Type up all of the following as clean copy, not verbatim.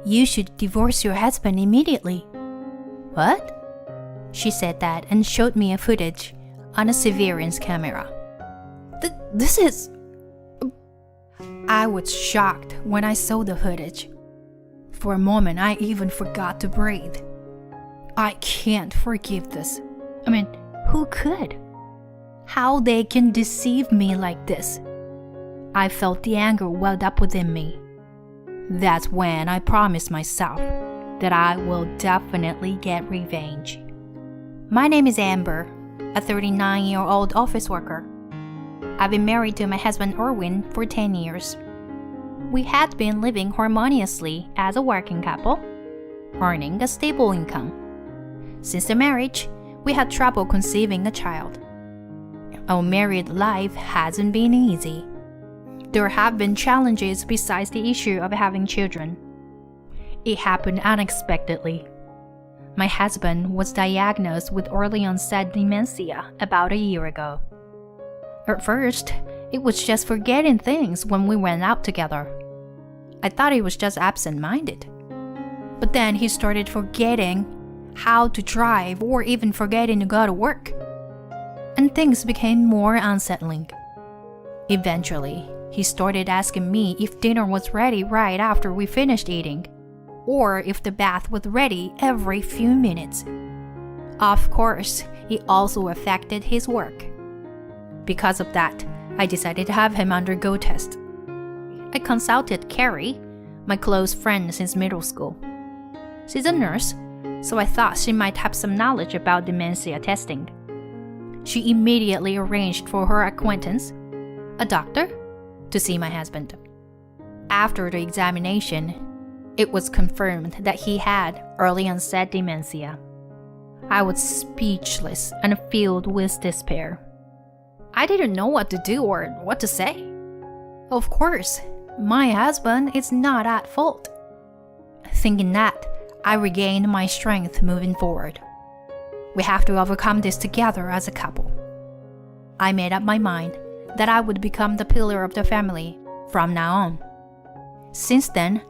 You should divorce your husband immediately." "What?" She said that and showed me a footage on a surveillance camera. This is... I was shocked when I saw the footage. For a moment, I even forgot to breathe. I can't forgive this. I mean, who could? How they can deceive me like this? I felt the anger welled up within me. That's when I promised myself that I will definitely get revenge. My name is Amber, a 39-year-old office worker. I've been married to my husband Erwin for 10 years. We had been living harmoniously as a working couple, earning a stable income. Since the marriage, we had trouble conceiving a child. Our married life hasn't been easy. There have been challenges besides the issue of having children. It happened unexpectedly. My husband was diagnosed with early-onset dementia about a year ago. At first, it was just forgetting things when we went out together. I thought he was just absent-minded. But then he started forgetting how to drive or even forgetting to go to work. And things became more unsettling. Eventually, he started asking me if dinner was ready right after we finished eating, or if the bath was ready every few minutes. Of course, it also affected his work. Because of that, I decided to have him undergo tests. I consulted Carrie, my close friend since middle school. She's a nurse, so I thought she might have some knowledge about dementia testing. She immediately arranged for her acquaintance, a doctor, to see my husband. After the examination, it was confirmed that he had early-onset dementia. I was speechless and filled with despair. I didn't know what to do or what to say. Of course, my husband is not at fault. Thinking that, I regained my strength moving forward. We have to overcome this together as a couple. I made up my mind that I would become the pillar of the family from now on. Since then,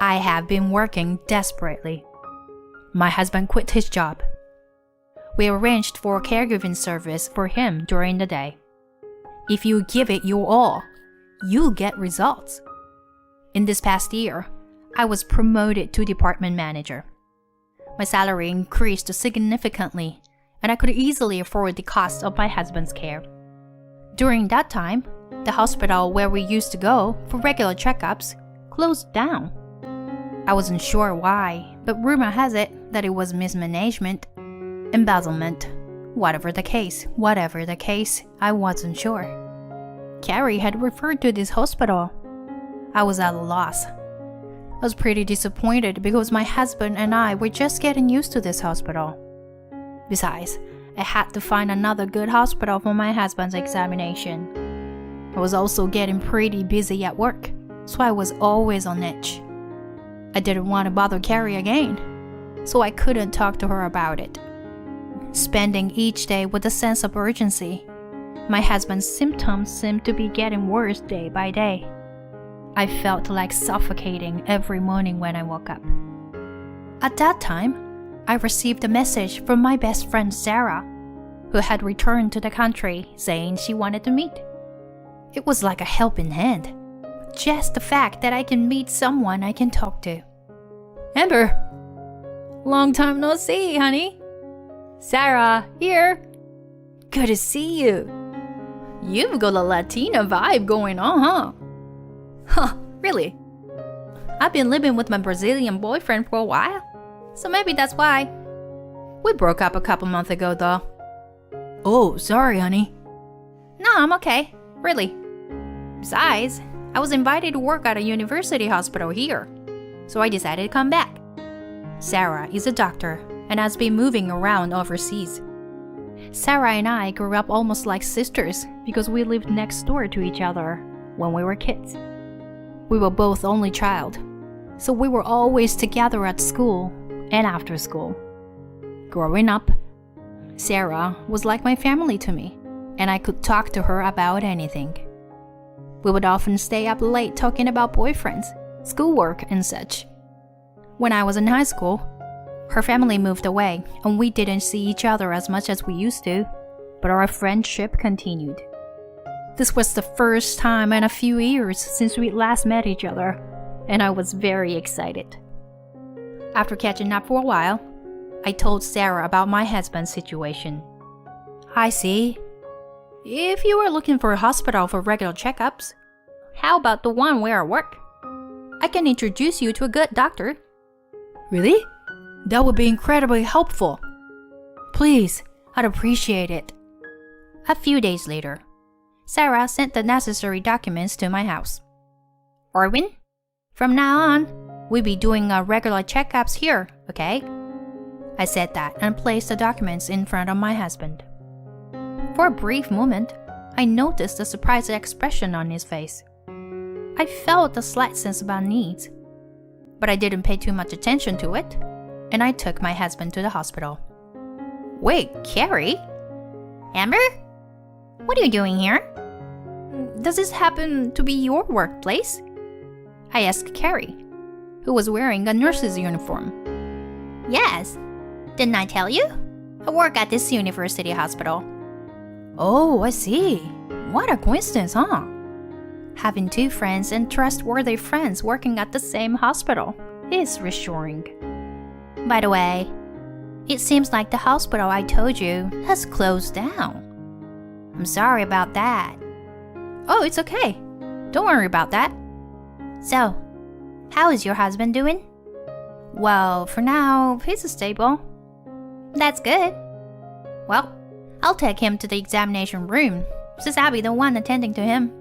I have been working desperately. My husband quit his job. We arranged for caregiving service for him during the day. If you give it your all, you'll get results. In this past year, I was promoted to department manager. My salary increased significantly, and I could easily afford the cost of my husband's care. During that time, the hospital where we used to go for regular checkups closed down. I wasn't sure why, but rumor has it that it was mismanagement, embezzlement. Whatever the case, I wasn't sure. Carrie had referred to this hospital. I was at a loss. I was pretty disappointed because my husband and I were just getting used to this hospital. Besides, I had to find another good hospital for my husband's examination. I was also getting pretty busy at work, so I was always on edge. I didn't want to bother Carrie again, so I couldn't talk to her about it. Spending each day with a sense of urgency, my husband's symptoms seemed to be getting worse day by day. I felt like suffocating every morning when I woke up. At that time, I received a message from my best friend Sarah, who had returned to the country saying she wanted to meet. It was like a helping hand. Just the fact that I can meet someone I can talk to. Amber! Long time no see, honey. Sarah, here. Good to see you. You've got a Latina vibe going on, huh? Huh, really? I've been living with my Brazilian boyfriend for a while, so maybe that's why. We broke up a couple months ago, though. Oh, sorry, honey. No, I'm okay, really. Besides, I was invited to work at a university hospital here, so I decided to come back. Sarah is a doctor and has been moving around overseas. Sarah and I grew up almost like sisters because we lived next door to each other when we were kids. We were both only child, so we were always together at school and after school. Growing up, Sarah was like my family to me, and I could talk to her about anything. We would often stay up late talking about boyfriends, schoolwork, and such. When I was in high school, her family moved away and we didn't see each other as much as we used to, but our friendship continued. This was the first time in a few years since we last met each other, and I was very excited. After catching up for a while, I told Sarah about my husband's situation. I see. If you were looking for a hospital for regular checkups, how about the one where I work? I can introduce you to a good doctor. Really? That would be incredibly helpful. Please, I'd appreciate it. A few days later, Sarah sent the necessary documents to my house. Erwin, from now on, we'll be doing our regular checkups here, okay? I said that and placed the documents in front of my husband. For a brief moment, I noticed a surprised expression on his face. I felt a slight sense of unease, but I didn't pay too much attention to it, and I took my husband to the hospital. Wait, Carrie? Amber? What are you doing here? Does this happen to be your workplace? I asked Carrie, who was wearing a nurse's uniform. Yes. Didn't I tell you? I work at this university hospital. Oh, I see. What a coincidence, huh? Having two friends and trustworthy friends working at the same hospital is reassuring. By the way, it seems like the hospital I told you has closed down. I'm sorry about that. Oh, it's okay. Don't worry about that. So, how is your husband doing? Well, for now, he's stable. That's good. Well, I'll take him to the examination room, since I'll be the one attending to him.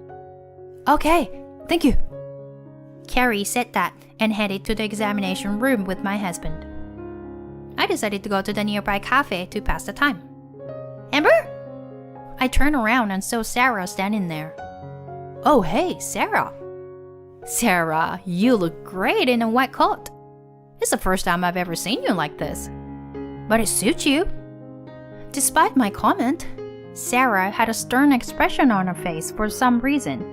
Okay, thank you. Carrie said that and headed to the examination room with my husband. I decided to go to the nearby cafe to pass the time. Amber? I turned around and saw Sarah standing there. Oh, hey, Sarah. Sarah, you look great in a white coat. It's the first time I've ever seen you like this. But it suits you. Despite my comment, Sarah had a stern expression on her face for some reason.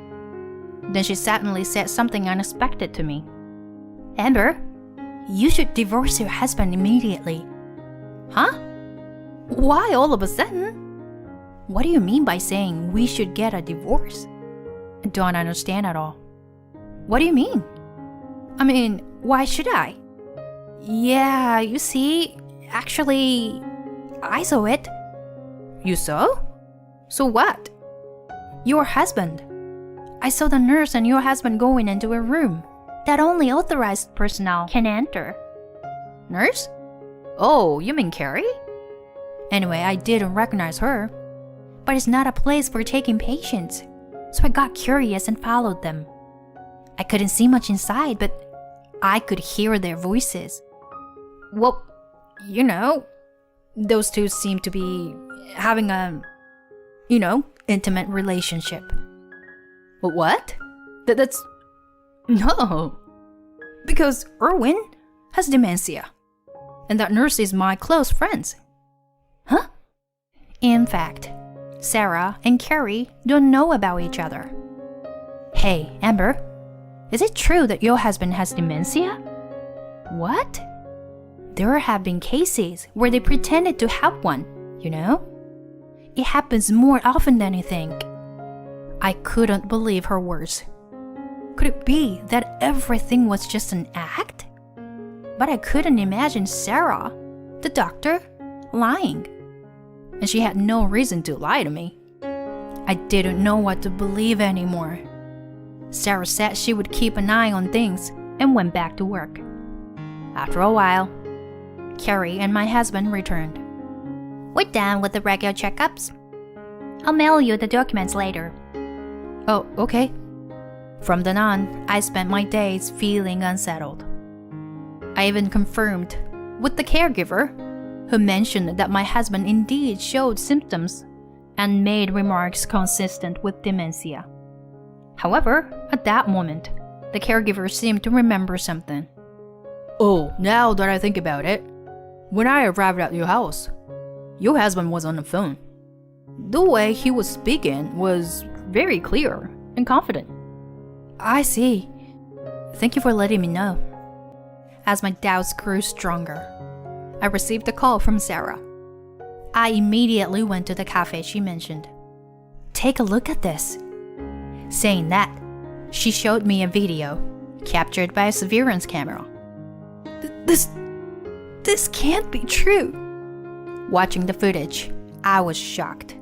Then she suddenly said something unexpected to me. Amber, you should divorce your husband immediately. Huh? Why all of a sudden? What do you mean by saying we should get a divorce? I don't understand at all. What do you mean? I mean, why should I? Yeah, you see, actually, I saw it. You saw? So what? Your husband. I saw the nurse and your husband going into a room that only authorized personnel can enter. Nurse? Oh, you mean Carrie? Anyway, I didn't recognize her. But it's not a place for taking patients, so I got curious and followed them. I couldn't see much inside, but I could hear their voices. Well, you know, those two seem to be having a, intimate relationship. But what? That's... No. Because Erwin has dementia. And that nurse is my close friend. Huh? In fact, Sarah and Carrie don't know about each other. Hey, Amber, is it true that your husband has dementia? What? There have been cases where they pretended to have one, It happens more often than you think. I couldn't believe her words. Could it be that everything was just an act? But I couldn't imagine Sarah, the doctor, lying. And she had no reason to lie to me. I didn't know what to believe anymore. Sarah said she would keep an eye on things and went back to work. After a while, Carrie and my husband returned. We're done with the regular checkups. I'll mail you the documents later. Oh, okay. From then on, I spent my days feeling unsettled. I even confirmed with the caregiver, who mentioned that my husband indeed showed symptoms and made remarks consistent with dementia. However, at that moment, the caregiver seemed to remember something. Oh, now that I think about it, when I arrived at your house, your husband was on the phone. The way he was speaking was very clear and confident. I see. Thank you for letting me know. As my doubts grew stronger, I received a call from Sarah. I immediately went to the cafe she mentioned. "Take a look at this." Saying that, she showed me a video captured by a surveillance camera. This can't be true. Watching the footage, I was shocked.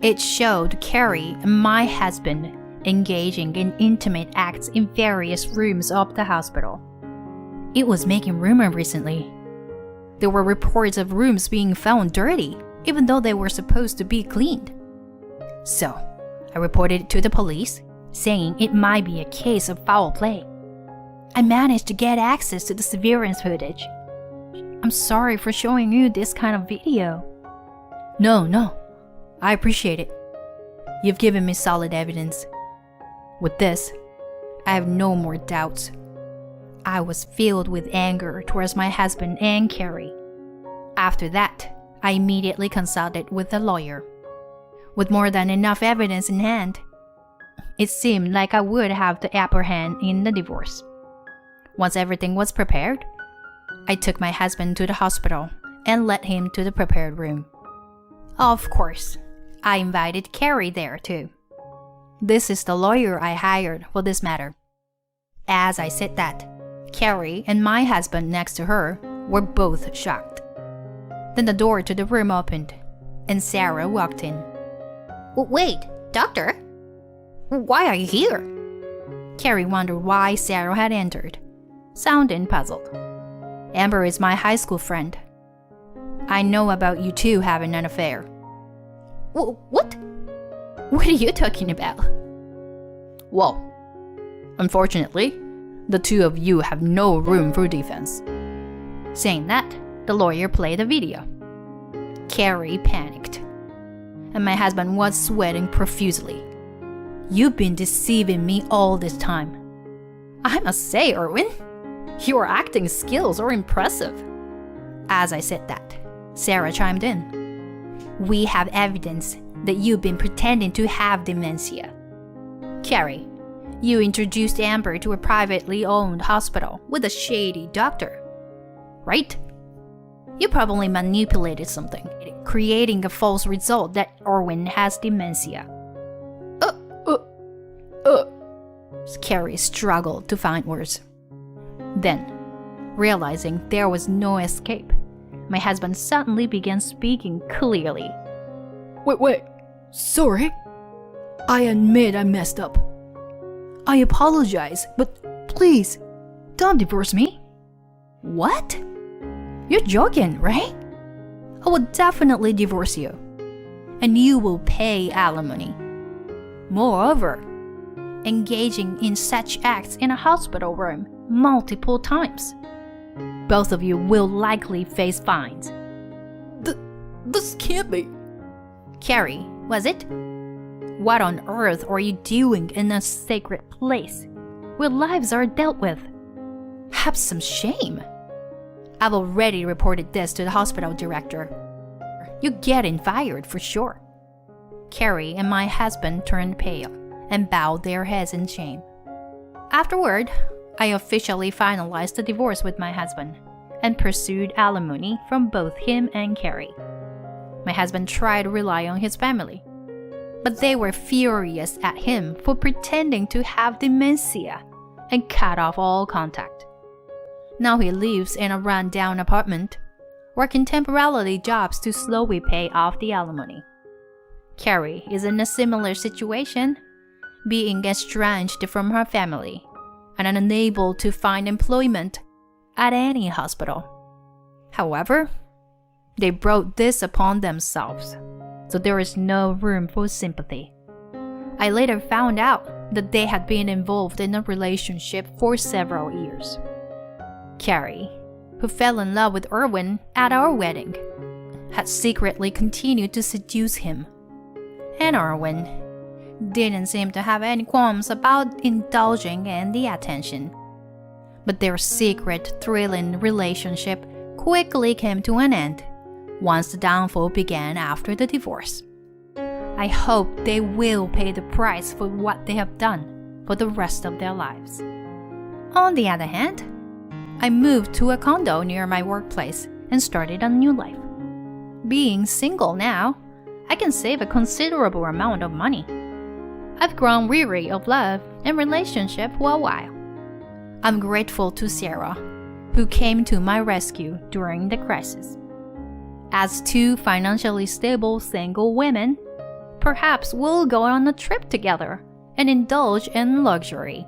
It showed Carrie and my husband engaging in intimate acts in various rooms of the hospital. It was making rumor recently. There were reports of rooms being found dirty, even though they were supposed to be cleaned. So, I reported it to the police, saying it might be a case of foul play. I managed to get access to the surveillance footage. I'm sorry for showing you this kind of video. No, I appreciate it. You've given me solid evidence. With this, I have no more doubts. I was filled with anger towards my husband and Carrie. After that, I immediately consulted with a lawyer. With more than enough evidence in hand, it seemed like I would have the upper hand in the divorce. Once everything was prepared, I took my husband to the hospital and led him to the prepared room. Of course, I invited Carrie there too. This is the lawyer I hired for this matter. As I said that, Carrie and my husband next to her were both shocked. Then the door to the room opened, and Sarah walked in. "Wait, doctor? Why are you here?" Carrie wondered why Sarah had entered, sounding puzzled. "Amber is my high school friend. I know about you two having an affair." What? What are you talking about? Well, unfortunately, the two of you have no room for defense. Saying that, the lawyer played a video. Carrie panicked, and my husband was sweating profusely. "You've been deceiving me all this time." "I must say, Erwin, your acting skills are impressive." As I said that, Sarah chimed in. "We have evidence that you've been pretending to have dementia. Carrie, you introduced Amber to a privately owned hospital with a shady doctor, right? You probably manipulated something, creating a false result that Erwin has dementia." Carrie struggled to find words. Then, realizing there was no escape, my husband suddenly began speaking clearly. Wait, sorry. I admit I messed up. I apologize, but please, don't divorce me." "What? You're joking, right? I will definitely divorce you, and you will pay alimony. Moreover, engaging in such acts in a hospital room multiple times, both of you will likely face fines." This can't be. Carrie, was it? What on earth are you doing in a sacred place where lives are dealt with? Have some shame. I've already reported this to the hospital director. You're getting fired for sure. Carrie and my husband turned pale and bowed their heads in shame. Afterward, I officially finalized the divorce with my husband and pursued alimony from both him and Carrie. My husband tried to rely on his family, but they were furious at him for pretending to have dementia and cut off all contact. Now he lives in a run-down apartment, working temporarily jobs to slowly pay off the alimony. Carrie is in a similar situation, being estranged from her family and unable to find employment at any hospital. However, they brought this upon themselves, so there is no room for sympathy. I later found out that they had been involved in a relationship for several years. Carrie, who fell in love with Erwin at our wedding, had secretly continued to seduce him, and Erwin didn't seem to have any qualms about indulging in the attention. But their secret, thrilling relationship quickly came to an end once the downfall began after the divorce. I hope they will pay the price for what they have done for the rest of their lives. On the other hand, I moved to a condo near my workplace and started a new life. Being single now, I can save a considerable amount of money. I've grown weary of love and relationship for a while. I'm grateful to Sarah, who came to my rescue during the crisis. As two financially stable single women, perhaps we'll go on a trip together and indulge in luxury.